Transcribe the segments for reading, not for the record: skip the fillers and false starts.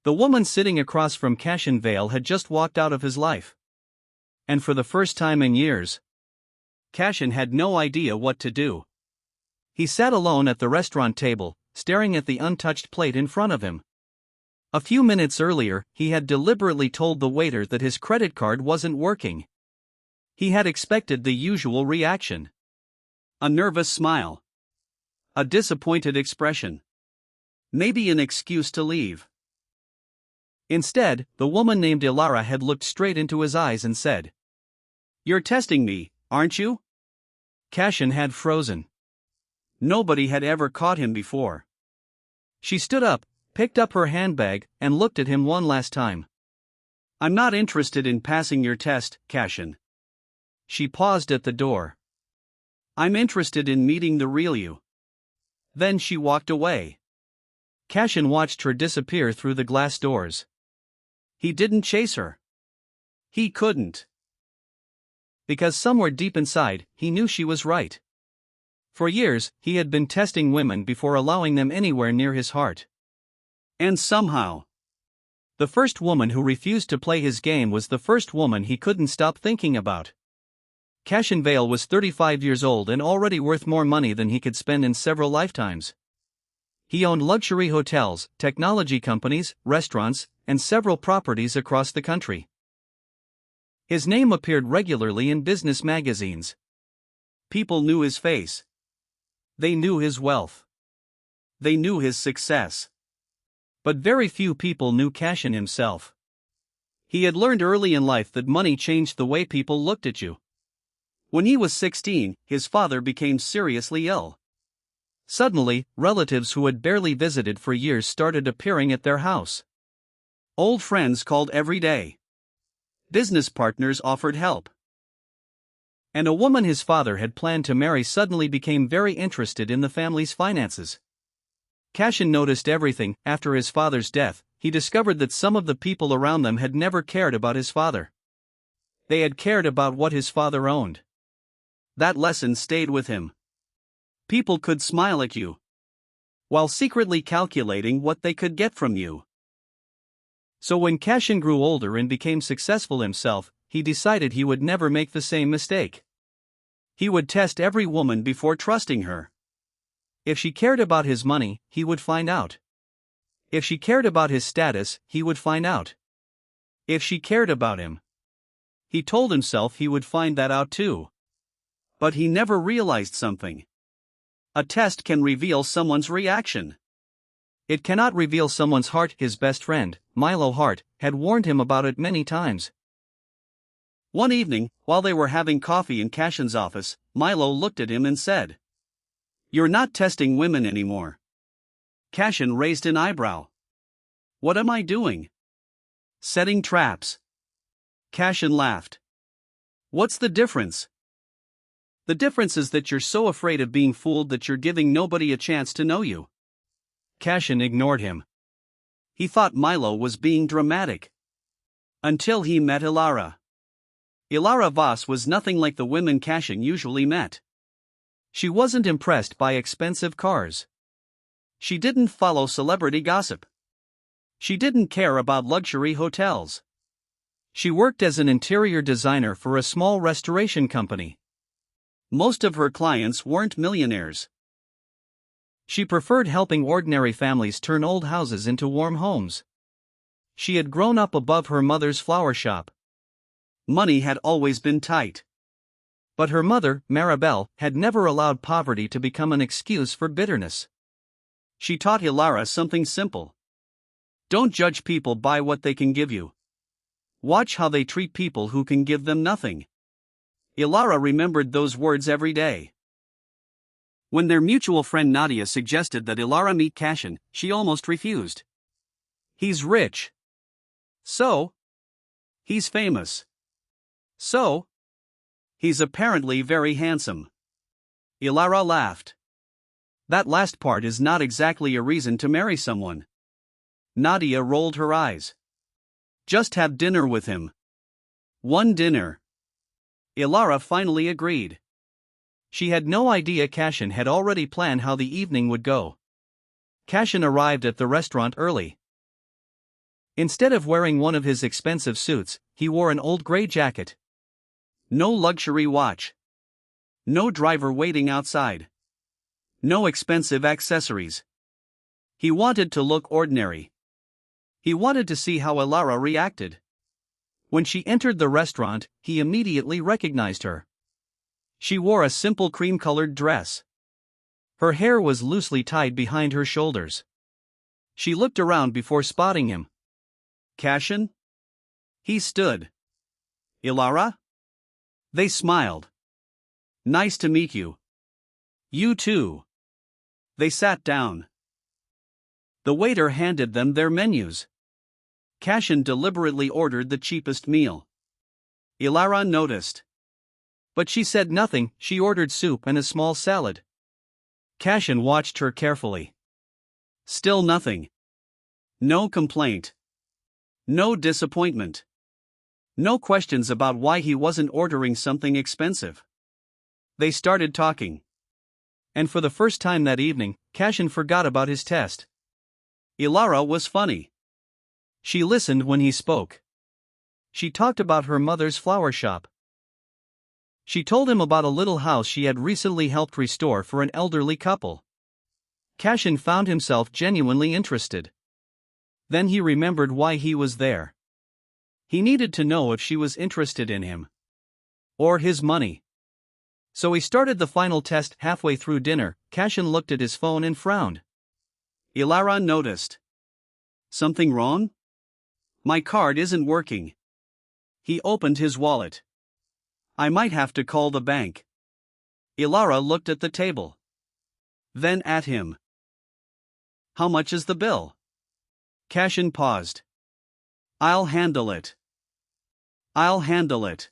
The woman sitting across from Cashin Vale had just walked out of his life. And for the first time in years, Cashin had no idea what to do. He sat alone at the restaurant table, staring at the untouched plate in front of him. A few minutes earlier, he had deliberately told the waiter that his credit card wasn't working. He had expected the usual reaction. A nervous smile. A disappointed expression. Maybe an excuse to leave. Instead, the woman named Ilara had looked straight into his eyes and said, "You're testing me, aren't you?" Cashin had frozen. Nobody had ever caught him before. She stood up, picked up her handbag, and looked at him one last time. "I'm not interested in passing your test, Cashin." She paused at the door. "I'm interested in meeting the real you." Then she walked away. Cashin watched her disappear through the glass doors. He didn't chase her. He couldn't. Because somewhere deep inside, he knew she was right. For years, he had been testing women before allowing them anywhere near his heart. And somehow, the first woman who refused to play his game was the first woman he couldn't stop thinking about. Cashin Vale was 35 years old and already worth more money than he could spend in several lifetimes. He owned luxury hotels, technology companies, restaurants, and several properties across the country. His name appeared regularly in business magazines. People knew his face. They knew his wealth. They knew his success. But very few people knew Cashin himself. He had learned early in life that money changed the way people looked at you. When he was 16, his father became seriously ill. Suddenly, relatives who had barely visited for years started appearing at their house. Old friends called every day. Business partners offered help. And a woman his father had planned to marry suddenly became very interested in the family's finances. Cashin noticed everything. After his father's death, he discovered that some of the people around them had never cared about his father. They had cared about what his father owned. That lesson stayed with him. People could smile at you, while secretly calculating what they could get from you. So when Cashin grew older and became successful himself, he decided he would never make the same mistake. He would test every woman before trusting her. If she cared about his money, he would find out. If she cared about his status, he would find out. If she cared about him. He told himself he would find that out too. But he never realized something. A test can reveal someone's reaction. It cannot reveal someone's heart. His best friend, Milo Hart, had warned him about it many times. One evening, while they were having coffee in Cashin's office, Milo looked at him and said, "You're not testing women anymore." Cashin raised an eyebrow. "What am I doing?" "Setting traps." Cashin laughed. "What's the difference?" "The difference is that you're so afraid of being fooled that you're giving nobody a chance to know you." Cashin ignored him. He thought Milo was being dramatic. Until he met Ilara. Ilara Voss was nothing like the women Cashin usually met. She wasn't impressed by expensive cars. She didn't follow celebrity gossip. She didn't care about luxury hotels. She worked as an interior designer for a small restoration company. Most of her clients weren't millionaires. She preferred helping ordinary families turn old houses into warm homes. She had grown up above her mother's flower shop. Money had always been tight. But her mother, Maribel, had never allowed poverty to become an excuse for bitterness. She taught Ilara something simple. Don't judge people by what they can give you. Watch how they treat people who can give them nothing. Ilara remembered those words every day. When their mutual friend Nadia suggested that Ilara meet Cashin, she almost refused. He's rich. So? He's famous. So? He's apparently very handsome. Ilara laughed. That last part is not exactly a reason to marry someone. Nadia rolled her eyes. Just have dinner with him. One dinner. Ilara finally agreed. She had no idea Cashin had already planned how the evening would go. Cashin arrived at the restaurant early. Instead of wearing one of his expensive suits, he wore an old gray jacket. No luxury watch. No driver waiting outside. No expensive accessories. He wanted to look ordinary. He wanted to see how Ilara reacted. When she entered the restaurant, he immediately recognized her. She wore a simple cream-colored dress. Her hair was loosely tied behind her shoulders. She looked around before spotting him. Cashin? He stood. Ilara? They smiled. Nice to meet you. You too. They sat down. The waiter handed them their menus. Cashin deliberately ordered the cheapest meal. Ilara noticed. But she said nothing. She ordered soup and a small salad. Cashin watched her carefully. Still nothing. No complaint. No disappointment. No questions about why he wasn't ordering something expensive. They started talking. And for the first time that evening, Cashin forgot about his test. Ilara was funny. She listened when he spoke. She talked about her mother's flower shop. She told him about a little house she had recently helped restore for an elderly couple. Cashin found himself genuinely interested. Then he remembered why he was there. He needed to know if she was interested in him. Or his money. So he started the final test. Halfway through dinner, Cashin looked at his phone and frowned. Ilara noticed. Something wrong? My card isn't working. He opened his wallet. I might have to call the bank. Ilara looked at the table. Then at him. How much is the bill? Cashin paused. I'll handle it. I'll handle it.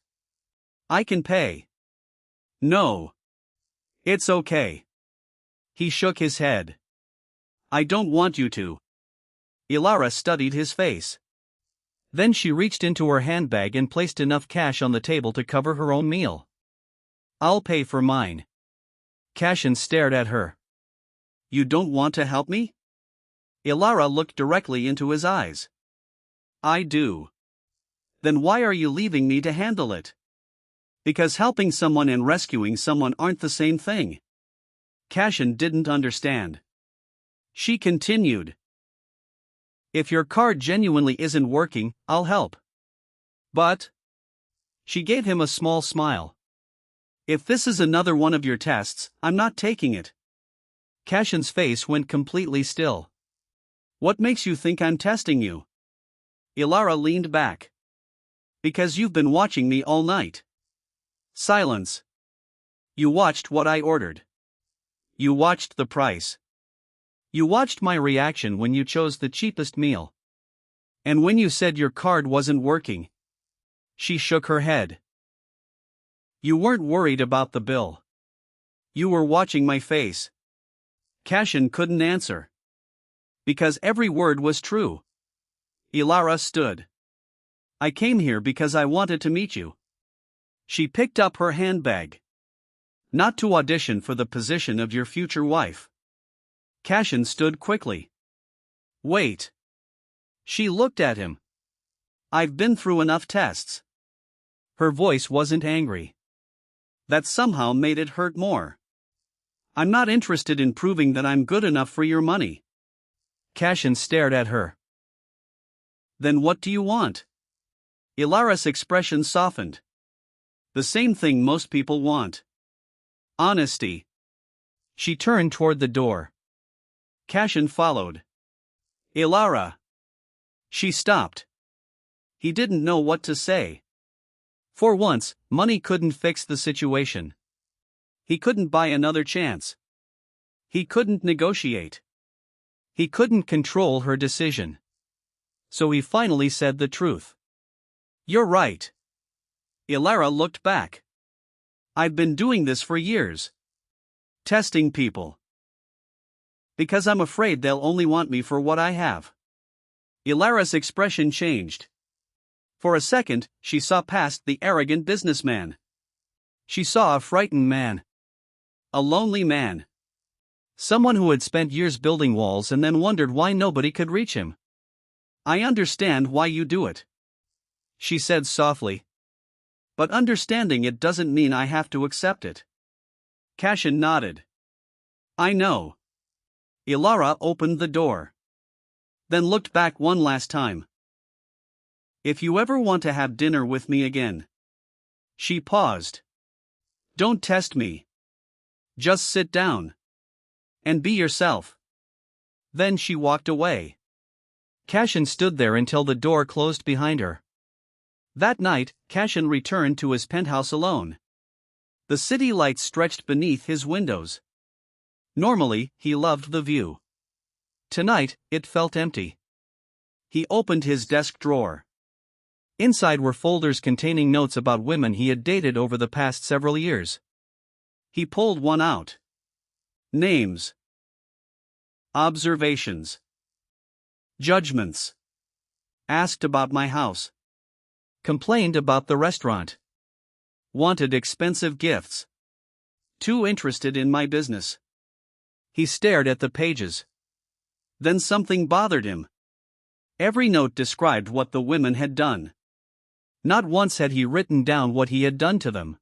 I can pay. No. It's okay. He shook his head. I don't want you to. Ilara studied his face. Then she reached into her handbag and placed enough cash on the table to cover her own meal. I'll pay for mine. Cashin stared at her. You don't want to help me? Ilara looked directly into his eyes. I do. Then why are you leaving me to handle it? Because helping someone and rescuing someone aren't the same thing. Cashin didn't understand. She continued. If your card genuinely isn't working, I'll help. But... She gave him a small smile. If this is another one of your tests, I'm not taking it. Cashin's face went completely still. What makes you think I'm testing you? Ilara leaned back. Because you've been watching me all night. Silence. You watched what I ordered. You watched the price. You watched my reaction when you chose the cheapest meal. And when you said your card wasn't working. She shook her head. You weren't worried about the bill. You were watching my face. Cashin couldn't answer. Because every word was true. Ilara stood. I came here because I wanted to meet you. She picked up her handbag. Not to audition for the position of your future wife. Cashin stood quickly. Wait. She looked at him. I've been through enough tests. Her voice wasn't angry. That somehow made it hurt more. I'm not interested in proving that I'm good enough for your money. Cashin stared at her. Then what do you want? Ilara's expression softened. The same thing most people want. Honesty. She turned toward the door. Cashin followed. Ilara. She stopped. He didn't know what to say. For once, money couldn't fix the situation. He couldn't buy another chance. He couldn't negotiate. He couldn't control her decision. So he finally said the truth. You're right. Ilara looked back. I've been doing this for years. Testing people. Because I'm afraid they'll only want me for what I have. Ilara's expression changed. For a second, she saw past the arrogant businessman. She saw a frightened man. A lonely man. Someone who had spent years building walls and then wondered why nobody could reach him. I understand why you do it, she said softly. But understanding it doesn't mean I have to accept it. Cashin nodded. I know. Ilara opened the door, then looked back one last time. If you ever want to have dinner with me again. She paused. Don't test me. Just sit down. And be yourself. Then she walked away. Cashin stood there until the door closed behind her. That night, Cashin returned to his penthouse alone. The city lights stretched beneath his windows. Normally, he loved the view. Tonight, it felt empty. He opened his desk drawer. Inside were folders containing notes about women he had dated over the past several years. He pulled one out. Names. Observations. Judgments. Asked about my house. Complained about the restaurant. Wanted expensive gifts. Too interested in my business. He stared at the pages. Then something bothered him. Every note described what the women had done. Not once had he written down what he had done to them.